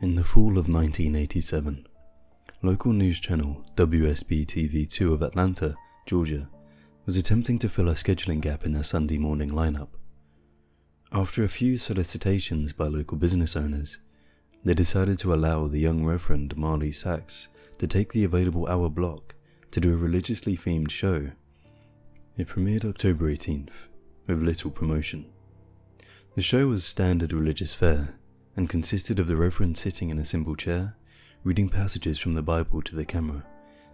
In the fall of 1987, local news channel WSB-TV2 of Atlanta, Georgia, was attempting to fill a scheduling gap in their Sunday morning lineup. After a few solicitations by local business owners, they decided to allow the young Reverend Marley Sachs to take the available hour block to do a religiously themed show. It premiered October 18th, with little promotion. The show was standard religious fare, and consisted of the Reverend sitting in a simple chair, reading passages from the Bible to the camera,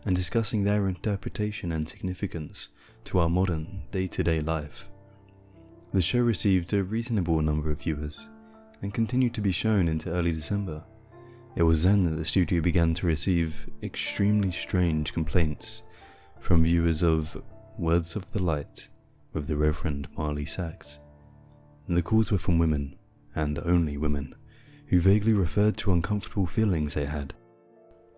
and discussing their interpretation and significance to our modern, day-to-day life. The show received a reasonable number of viewers, and continued to be shown into early December. It was then that the studio began to receive extremely strange complaints from viewers of Words of the Light with the Reverend Marley Sachs. The calls were from women, and only women, who vaguely referred to uncomfortable feelings they had.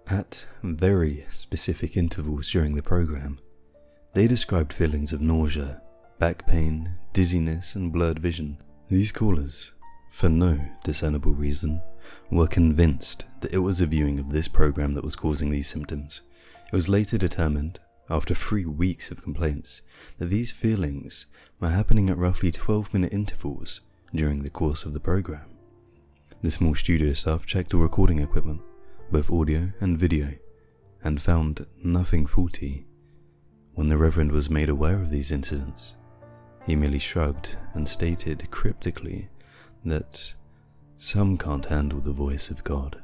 At very specific intervals during the program, they described feelings of nausea, back pain, dizziness, and blurred vision. These callers, for no discernible reason, were convinced that it was the viewing of this program that was causing these symptoms. It was later determined, after 3 weeks of complaints, that these feelings were happening at roughly 12-minute intervals during the course of the program. The small studio staff checked all recording equipment, both audio and video, and found nothing faulty. When the Reverend was made aware of these incidents, he merely shrugged and stated cryptically that some can't handle the voice of God.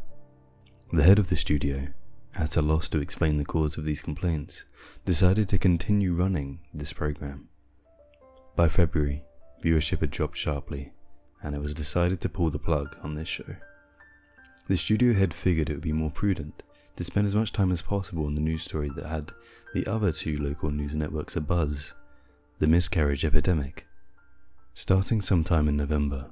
The head of the studio, at a loss to explain the cause of these complaints, decided to continue running this program. By February, viewership had dropped sharply, and it was decided to pull the plug on this show. The studio head figured it would be more prudent to spend as much time as possible on the news story that had the other 2 local news networks abuzz, the miscarriage epidemic. Starting sometime in November,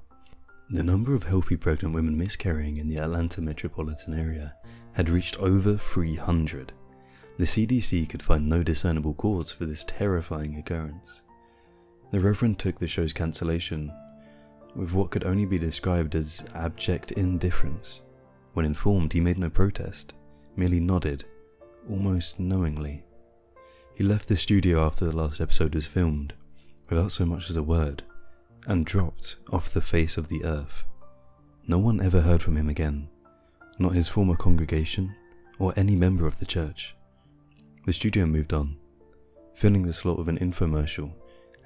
the number of healthy pregnant women miscarrying in the Atlanta metropolitan area had reached over 300. The CDC could find no discernible cause for this terrifying occurrence. The Reverend took the show's cancellation with what could only be described as abject indifference. When informed, he made no protest, merely nodded, almost knowingly. He left the studio after the last episode was filmed, without so much as a word, and dropped off the face of the earth. No one ever heard from him again, not his former congregation or any member of the church. The studio moved on, filling the slot with an infomercial,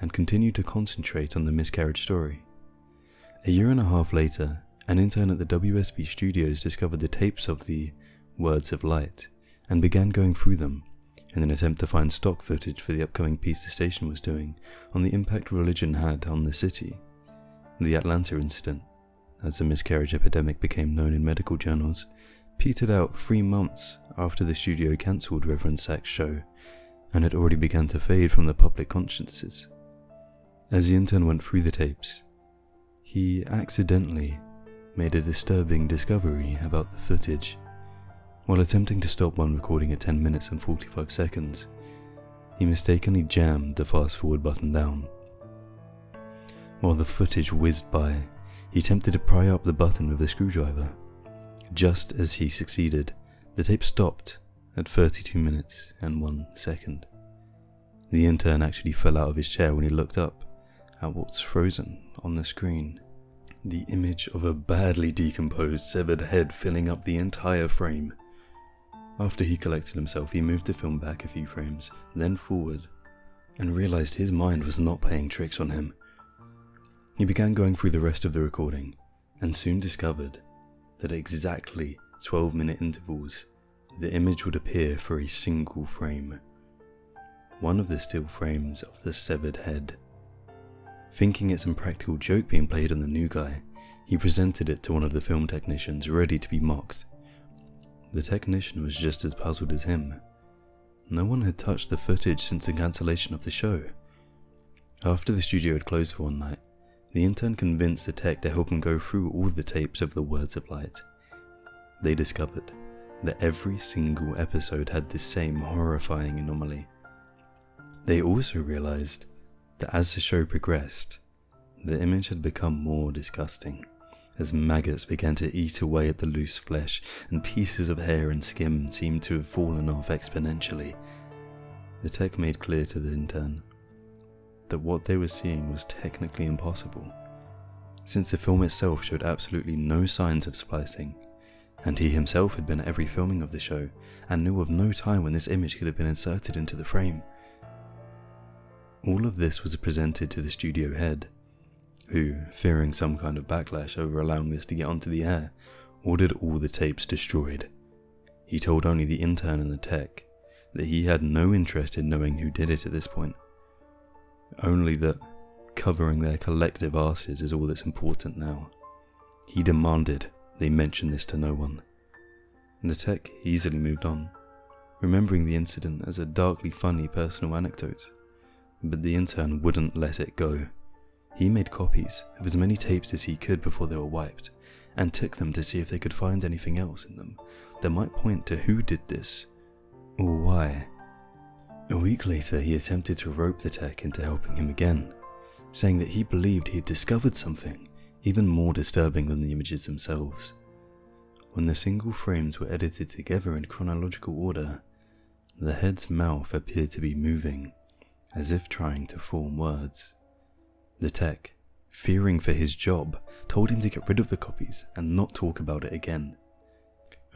and continued to concentrate on the miscarriage story. A year and a half later, an intern at the WSB studios discovered the tapes of the Words of Light and began going through them in an attempt to find stock footage for the upcoming piece the station was doing on the impact religion had on the city. The Atlanta incident, as the miscarriage epidemic became known in medical journals, petered out 3 months after the studio cancelled Reverend Sachs' show, and had already begun to fade from the public consciences. As the intern went through the tapes, he accidentally made a disturbing discovery about the footage. While attempting to stop one recording at 10 minutes and 45 seconds, he mistakenly jammed the fast forward button down. While the footage whizzed by, he attempted to pry up the button with a screwdriver. Just as he succeeded, the tape stopped at 32 minutes and 1 second. The intern actually fell out of his chair when he looked up at what's frozen on the screen. The image of a badly decomposed severed head filling up the entire frame. After he collected himself, he moved the film back a few frames, then forward, and realized his mind was not playing tricks on him. He began going through the rest of the recording, and soon discovered that at exactly 12-minute intervals, the image would appear for a single frame. One of the still frames of the severed head. Thinking it's some practical joke being played on the new guy, he presented it to one of the film technicians, ready to be mocked. The technician was just as puzzled as him. No one had touched the footage since the cancellation of the show. After the studio had closed for one night, the intern convinced the tech to help him go through all the tapes of the Words of Light. They discovered that every single episode had the same horrifying anomaly. They also realized that as the show progressed, the image had become more disgusting, as maggots began to eat away at the loose flesh and pieces of hair and skin seemed to have fallen off exponentially. The tech made clear to the intern that what they were seeing was technically impossible, since the film itself showed absolutely no signs of splicing, and he himself had been at every filming of the show and knew of no time when this image could have been inserted into the frame. All of this was presented to the studio head, who, fearing some kind of backlash over allowing this to get onto the air, ordered all the tapes destroyed. He told only the intern and the tech that he had no interest in knowing who did it at this point, only that covering their collective asses is all that's important now. He demanded they mention this to no one. And the tech easily moved on, remembering the incident as a darkly funny personal anecdote, but the intern wouldn't let it go. He made copies of as many tapes as he could before they were wiped, and took them to see if they could find anything else in them that might point to who did this, or why. A week later, he attempted to rope the tech into helping him again, saying that he believed he had discovered something even more disturbing than the images themselves. When the single frames were edited together in chronological order, the head's mouth appeared to be moving, as if trying to form words. The tech, fearing for his job, told him to get rid of the copies and not talk about it again.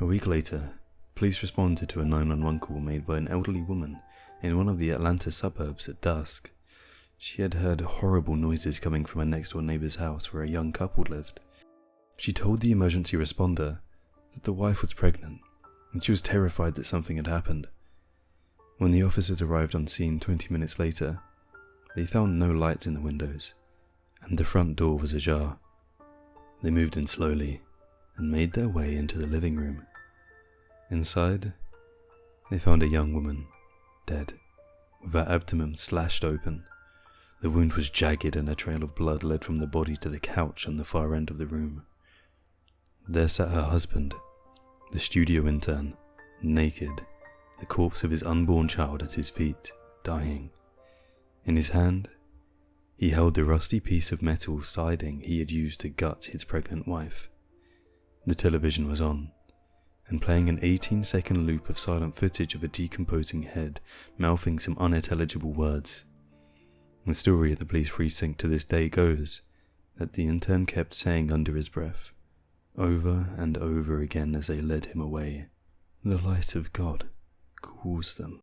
A week later, police responded to a 911 call made by an elderly woman in one of the Atlanta suburbs at dusk. She had heard horrible noises coming from a next-door neighbor's house where a young couple lived. She told the emergency responder that the wife was pregnant, and she was terrified that something had happened. When the officers arrived on scene 20 minutes later, they found no lights in the windows, and the front door was ajar. They moved in slowly and made their way into the living room. Inside, they found a young woman, dead, with her abdomen slashed open. The wound was jagged and a trail of blood led from the body to the couch on the far end of the room. There sat her husband, the studio intern, naked, the corpse of his unborn child at his feet, dying. In his hand, he held the rusty piece of metal siding he had used to gut his pregnant wife. The television was on, and playing an 18-second loop of silent footage of a decomposing head mouthing some unintelligible words. The story at the police precinct to this day goes that the intern kept saying under his breath, over and over again as they led him away, "The light of God calls them."